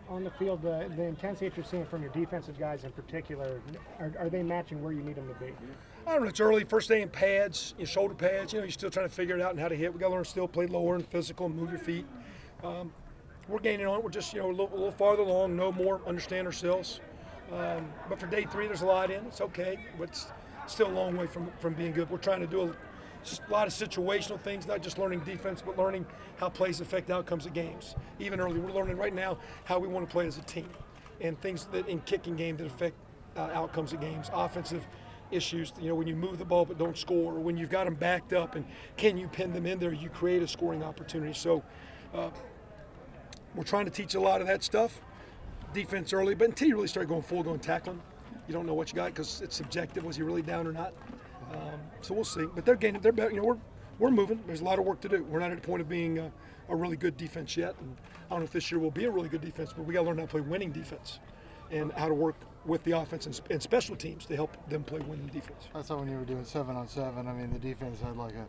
On the field, the intensity that you're seeing from your defensive guys in particular, are they matching where you need them to be? I don't know. It's early. First day in pads, your shoulder pads. You're still trying to figure it out and how to hit. We got to learn to still play lower and physical and move your feet. We're gaining on it. We're just a little farther along, know more, understand ourselves. But for day 3, there's a lot in. It's okay, but it's still a long way from being good. We're trying to do a lot of situational things, not just learning defense, but learning how plays affect outcomes of games. Even early, we're learning right now how we want to play as a team and things that in kicking game that affect outcomes of games, offensive issues, when you move the ball but don't score, or when you've got them backed up and can you pin them in there, you create a scoring opportunity. So we're trying to teach a lot of that stuff, defense early, but until you really start going full, going tackling, you don't know what you got because it's subjective. Was he really down or not? So we'll see. But they're gaining. They're better. We're moving. There's a lot of work to do. We're not at the point of being a really good defense yet. And I don't know if this year will be a really good defense, but we got to learn how to play winning defense and how to work with the offense and special teams to help them play winning defense. That's how when you were doing 7-on-7. I mean, the defense had like a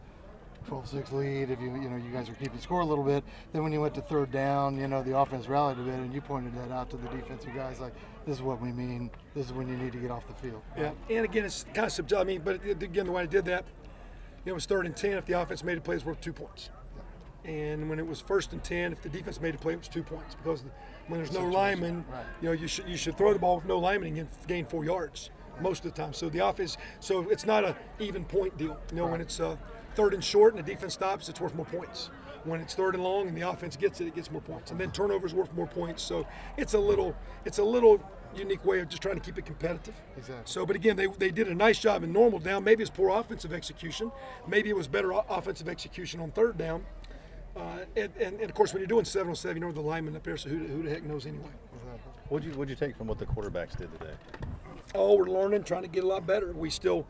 12-6 lead. If you guys were keeping score a little bit, then when you went to third down, the offense rallied a bit, and you pointed that out to the defensive guys like, this is what we mean. This is when you need to get off the field. Yeah, and again, it's kind of subjective. I mean, but again, the way I did that, it was 3rd and 10. If the offense made a play, it was worth 2 points. And when it was 1st and 10, if the defense made a play, it was 2 points. Because when there's no lineman, right, you should throw the ball with no lineman and gain 4 yards most of the time. So the offense, so it's not an even point deal. Right. When it's 3rd and short and the defense stops, it's worth more points. When it's 3rd and long and the offense gets it, it gets more points. And then turnovers worth more points. So it's a little unique way of just trying to keep it competitive. Exactly. So, but again, they did a nice job in normal down. Maybe it's poor offensive execution. Maybe it was better offensive execution on 3rd down. And of course, when you're doing 7-on-7, the lineman up there, so who the heck knows anyway? Exactly. What'd you take from what the quarterbacks did today? Oh, we're learning, trying to get a lot better. We still,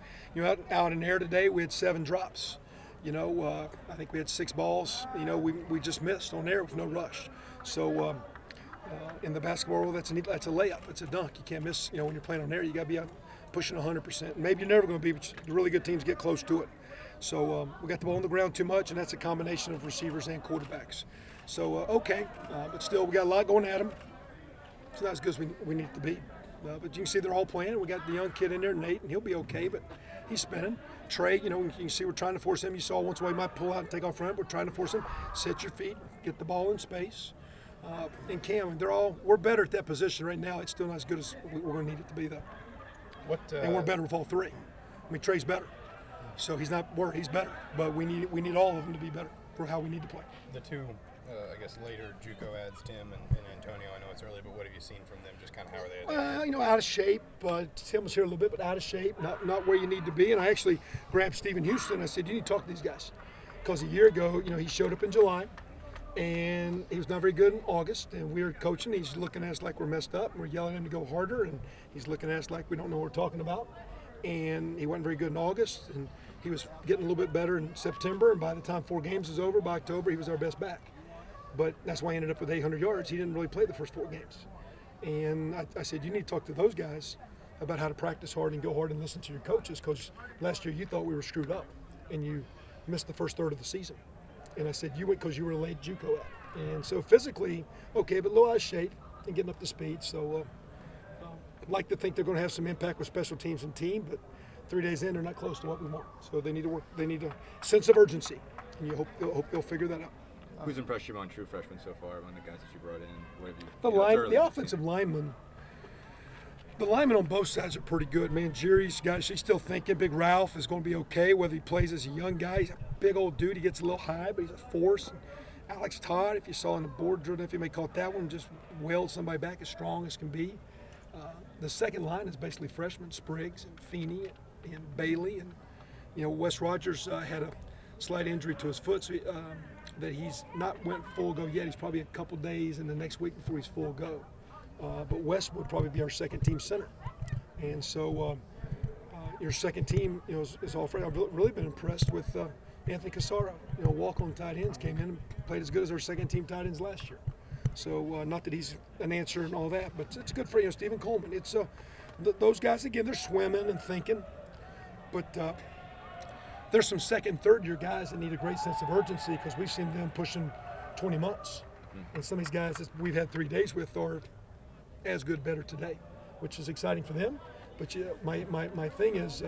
out in air today, we had 7 drops. I think we had 6 balls. We just missed on air with no rush. So in the basketball world, that's a layup. It's a dunk. You can't miss. When you're playing on air, you got to be out pushing 100%. Maybe you're never going to be, but the really good teams get close to it. So we got the ball on the ground too much, and that's a combination of receivers and quarterbacks. So okay, but still we got a lot going at them. It's not as good as we need it to be. But you can see they're all playing. We got the young kid in there, Nate, and he'll be okay, but he's spinning. Trey, you can see we're trying to force him. You saw once he might pull out and take off front. We're trying to force him. Set your feet, get the ball in space. And Cam, we're better at that position right now. It's still not as good as we're going to need it to be, though. And we're better with all 3. I mean, Trey's better. So he's better. But we need all of them to be better for how we need to play. The 2, later JUCO ads, Tim and Antonio. I know it's early, but what have you seen from them? Just kind of how are they? Out of shape. Tim was here a little bit, but out of shape. Not where you need to be. And I actually grabbed Stephen Houston. I said, you need to talk to these guys. Because a year ago, he showed up in July. And he was not very good in August, and we were coaching. He's looking at us like we're messed up, and we're yelling at him to go harder, and he's looking at us like we don't know what we're talking about. And he wasn't very good in August, and he was getting a little bit better in September, and by the time 4 games was over, by October, he was our best back. But that's why he ended up with 800 yards. He didn't really play the first 4 games. And I said, you need to talk to those guys about how to practice hard and go hard and listen to your coaches, because last year you thought we were screwed up, and you missed the first third of the season. And I said, you went because you were a late JUCO at. And so physically, okay, but a little out of shape and getting up to speed. So I'd like to think they're going to have some impact with special teams and team, but 3 days in, they're not close to what we want. So they need to work. They need a sense of urgency, and you hope they'll figure that out. Who's impressed you on true freshmen so far, among the guys that you brought in? What have you? The offensive linemen. The linemen on both sides are pretty good, man. Jerry's got, she's still thinking. Big Ralph is going to be okay, whether he plays as a young guy. He's a big old dude. He gets a little high, but he's a force. And Alex Todd, if you saw in the board drill, if you may call it that one, just wailed somebody back as strong as can be. The second line is basically freshmen, Spriggs and Feeney and Bailey. And, Wes Rogers had a slight injury to his foot, so that he's not went full go yet. He's probably a couple days in the next week before he's full go. But Wes would probably be our second team center. And so your second team, is all Fred. I've really been impressed with Anthony Casaro. Walk-on tight ends came in and played as good as our second team tight ends last year. So not that he's an answer and all that, but it's good for Stephen Coleman. It's those guys, again, they're swimming and thinking. But there's some second, third year guys that need a great sense of urgency, because we've seen them pushing 20 months. And some of these guys that we've had 3 days with are as good, better today, which is exciting for them. But my thing is,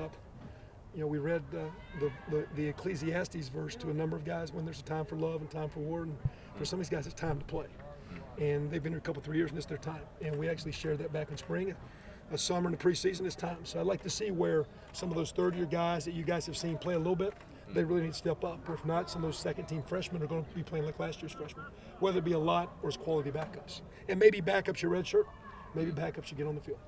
we read the Ecclesiastes verse to a number of guys when there's a time for love and time for war, and for some of these guys it's time to play. And they've been here a couple, 3 years, and it's their time. And we actually shared that back in spring. A summer in the preseason is time. So I'd like to see where some of those third-year guys that you guys have seen play a little bit, they really need to step up. Or if not, some of those second-team freshmen are going to be playing like last year's freshmen, whether it be a lot or as quality backups. And maybe backups your red shirt, maybe backups you get on the field.